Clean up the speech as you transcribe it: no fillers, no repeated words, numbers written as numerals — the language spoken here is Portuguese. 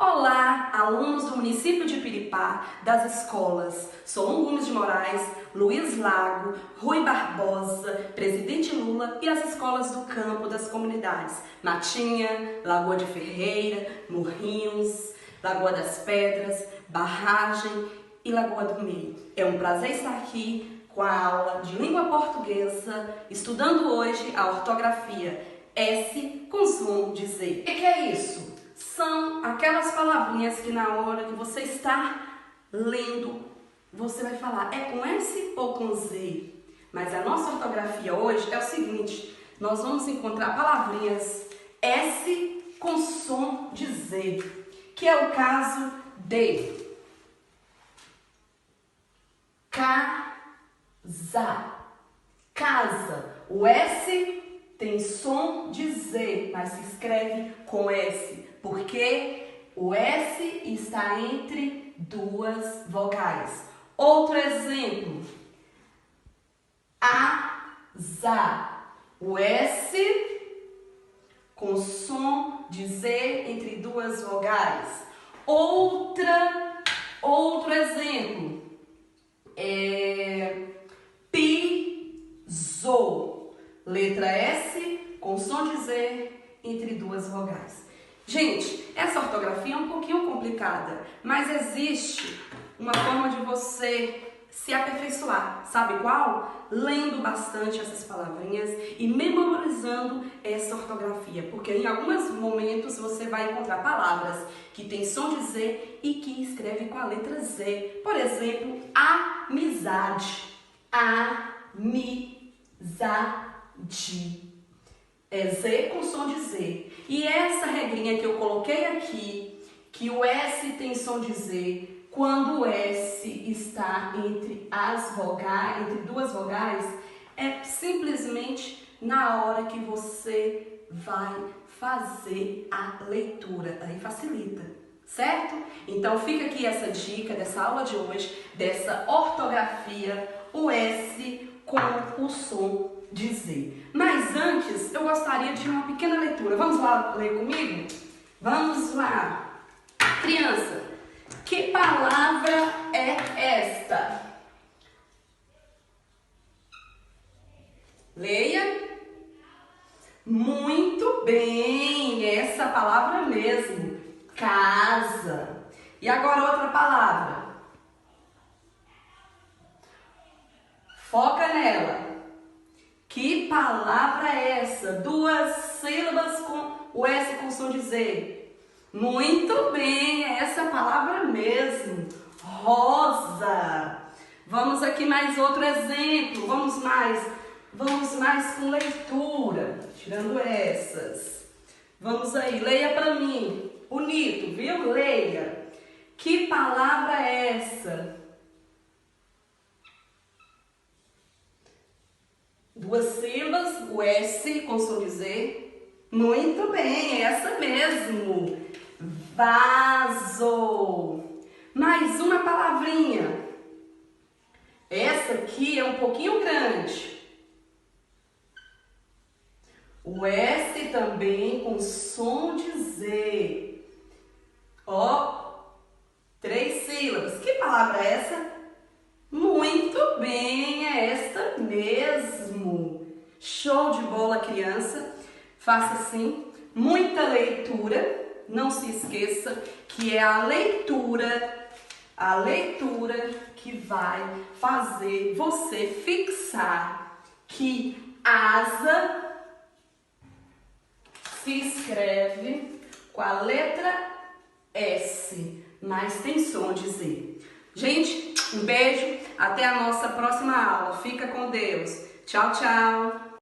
Olá, alunos do município de Piripá, das escolas Solon Gomes de Moraes, Luiz Lago, Rui Barbosa, Presidente Lula e as escolas do campo das comunidades Matinha, Lagoa de Ferreira, Morrinhos, Lagoa das Pedras, Barragem e Lagoa do Meio. É um prazer estar aqui com a aula de língua portuguesa, estudando hoje a ortografia S com som de Z. O que é isso? São aquelas palavrinhas que na hora que você está lendo, você vai falar, é com S ou com Z? Mas a nossa ortografia hoje é o seguinte, nós vamos encontrar palavrinhas S com som de Z, que é o caso de casa. O S tem som de Z, mas se escreve com S, porque o S está entre duas vogais. Outro exemplo, asa. O S com som de Z entre duas vogais. Outro exemplo, pisou. Letra S com som de Z entre duas vogais. Gente, essa ortografia é um pouquinho complicada, mas existe uma forma de você se aperfeiçoar. Sabe qual? Lendo bastante essas palavrinhas e memorizando essa ortografia, porque em alguns momentos você vai encontrar palavras que tem som de Z e que escreve com a letra Z. Por exemplo, amizade. Amizade. É Z com som de Z. E essa regrinha que eu coloquei aqui, que o S tem som de Z, quando o S está entre as vogais, entre duas vogais, é simplesmente na hora que você vai fazer a leitura. Aí facilita, certo? Então fica aqui essa dica dessa aula de hoje, dessa ortografia, o S com o som de Z. Mas antes, eu gostaria de uma pequena leitura. Vamos lá ler comigo? Vamos lá. Criança, que palavra é esta? Leia. Muito bem, essa palavra mesmo. Casa. E agora outra palavra. Foca nela. Que palavra é essa? Duas sílabas com o S com som de Z. Muito bem, é essa palavra mesmo. Rosa. Vamos aqui mais outro exemplo. Vamos mais com leitura. Tirando essas. Vamos aí, leia para mim. Bonito, viu? Leia. Que palavra é essa? Duas sílabas, o S com som de Z. Muito bem, é essa mesmo. Vaso. Mais uma palavrinha. Essa aqui é um pouquinho grande. O S também com som de Z. Ó, 3 sílabas. Que palavra é essa? Muito bem, é esta mesmo. Show de bola, criança. Faça assim, muita leitura. Não se esqueça que é a leitura que vai fazer você fixar que asa se escreve com a letra S, mas tem som de Z. Gente, um beijo, até a nossa próxima aula. Fica com Deus. Tchau, tchau.